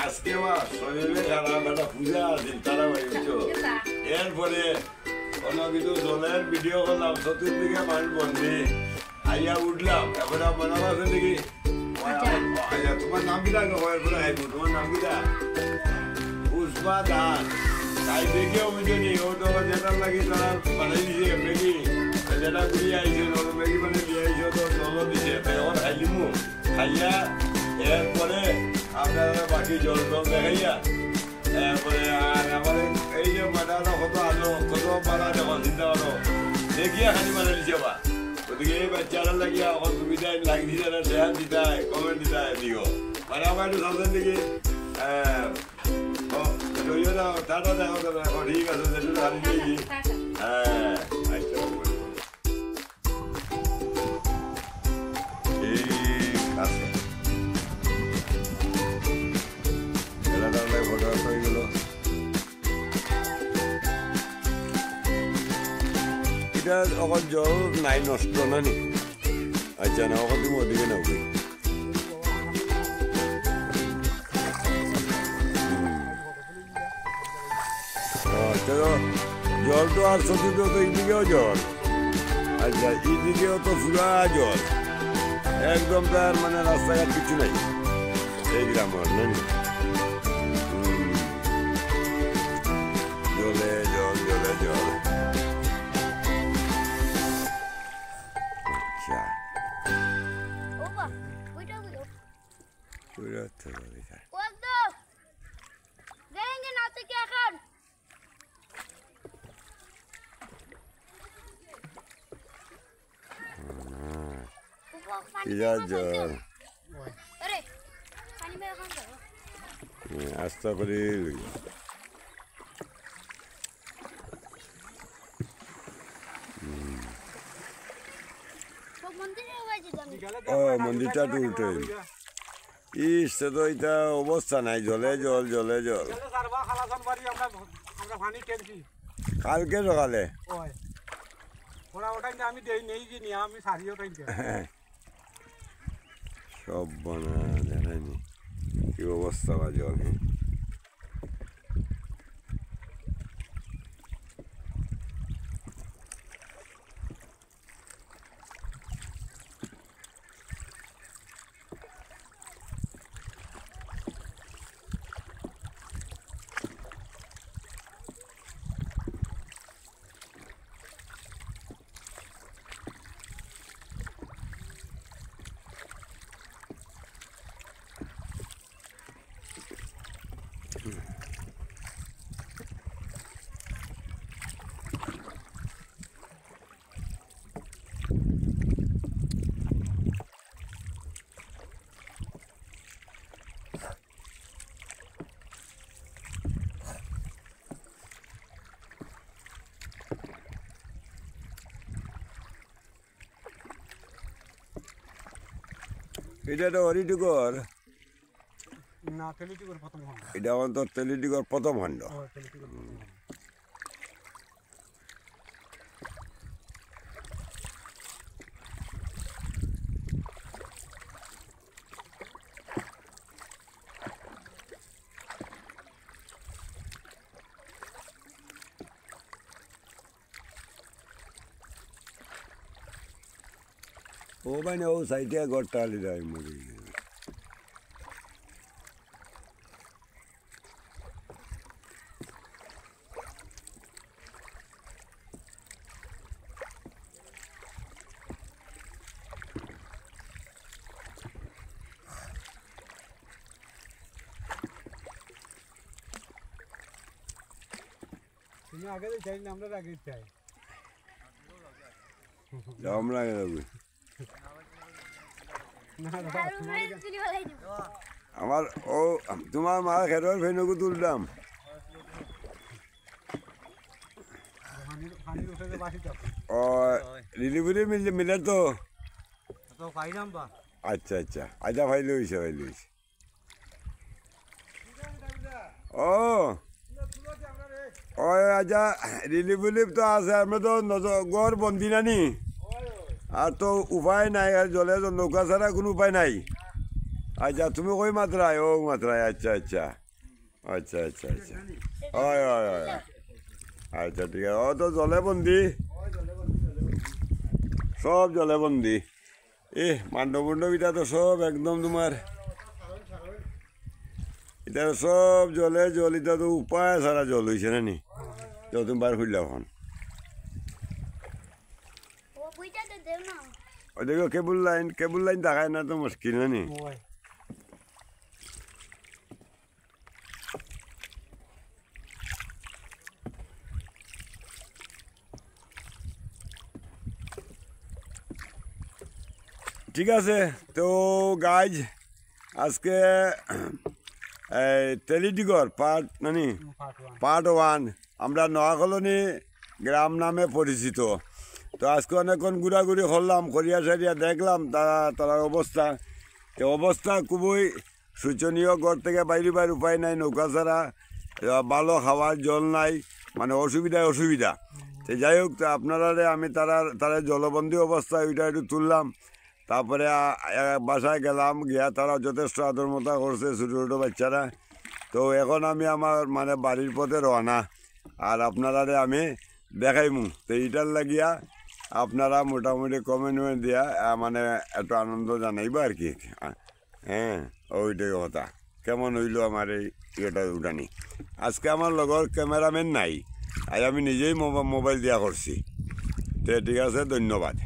আজকে আমার শরীরে খারাপ একটা পূজা আছে তারা বুঝছো এরপরে কোনো কিছু জলের ভিডিও করলাম চতুর্দিকে মানুষ বন্ধি আইয়া উঠলাম এবার মনে আছে দেখি তোমার নাম কিনা এরপরে আইব তোমার নাম কিনা পুষ্পা দাস তাই দেখেও বুঝেনি ও তো যেটা লাগি তারা বানাই দিছে মেগি যেটা ঘুরিয়ে আইছে মেগি মানে দিয়ে আইছে তো জল দিছে তাই এখন খাইলিমু খাইয়া এরপরে আপনারা বাকি জল টল দেখাইয়া এরপরে আর আমার এই যে মাটাটা কত আলো কত পাড়া যখন চিন্তা করো দেখিয়া খালি মানে দিছে বা গতিকে এই বাচ্চারা লাগিয়া এখন সুবিধায় লাইক দিতে না শেয়ার দিতাই কমেন্ট দিতাই দিও মানে আমার একটু সামনে দিকে টাটা দেখো ঠিক আছে সেটা খালি দিয়েছি হ্যাঁ আচ্ছা ঠিক আছে এটা অকল জল নাই নষ্ট না নি আচ্ছা না অকল তুমি ওদিকে নাও জল তো আর সত্যি তো এইদিকেও জল আচ্ছা এইদিকেও তো পুরা জল একদম তার মানে রাস্তাঘাট কিছু নাই এই গ্রামের নাকি জলে জল জলে জল আচ্ছা জল আস্তা করে মন্দিরটা তো উঠে ইস তো এটা অবস্থা নাই জলে জল জলে জল কালকে সকালে সব বানা জানাইনি কি অবস্থা বা জল এটা তো হরিটিকর না তেলিটিকর প্রথম খণ্ড এটা অন্তর তেলিটিকর প্রথম খণ্ড ও মানে ও সাইডে ঘরটা আলি যায় মরে তুমি আগে চাই না আমরা আগে চাই আমরা আগে যাবো আমার ও তোমার মা খেরোর ফেনকু তুললাম ও রিলিবুলি মিলে তো আচ্ছা আচ্ছা আচ্ছা ফাইলে হয়েছে ফাইলে হয়েছে ও ও আচ্ছা রিলিবুলি তো আছে আমরা তো গড় বন্দি নানি আর তো উপায় নাই আর জলে নৌকা ছাড়া কোনো উপায় নাই আচ্ছা তুমি কই মাত্রায় ও মাত্রায় আচ্ছা আচ্ছা আচ্ছা আচ্ছা আচ্ছা হয় হয় হয় আচ্ছা ঠিক আছে ও তো জলে বন্দি সব জলে বন্দি মান্ডবুন্ড এটা তো সব একদম তোমার এটা সব জলে জল এটা তো উপায় সারা জল হয়েছে না নি যত বার খুললাম এখন ওই দেখো কেবল লাইন দেখায় না তো মুশকিল না নি ঠিক আছে তো গাইজ আজকে টেলিডিগর পার্ট 1 আমরা নোয়াকলনি গ্রাম নামে পরিচিত তো আজকে অনেকক্ষণ ঘোরাঘুরি করলাম করিয়া সারিয়া দেখলাম তার অবস্থা খুবই শোচনীয়। ঘর থেকে বাইরে উপায় নাই, নৌকা ছাড়া ভালো খাওয়ার জল নাই, মানে অসুবিধা। তো যাই হোক আপনারা আমি তারা জলবন্দী অবস্থায় ওইটা একটু তুললাম, তারপরে বাসায় গেলাম, গিয়া তারা যথেষ্ট আদর মতো করছে ছোটো ছোটো বাচ্চারা। তো এখন আমি আমার মানে বাড়ির পথে রওনা, আর আপনারা আমি দেখাইমু। তো এইটার লাগিয়া আপনারা মোটামুটি কমেন্ট দিয়া মানে একটু আনন্দ জানাইবা আর কি। হ্যাঁ ওইটাই কথা। কেমন হইল আমার এই ইয়েটা উঠানি। আজকে আমার লগর ক্যামেরাম্যান নাই, আজ আমি নিজেই মোবাইল দিয়া করছি। তো ঠিক আছে, ধন্যবাদ।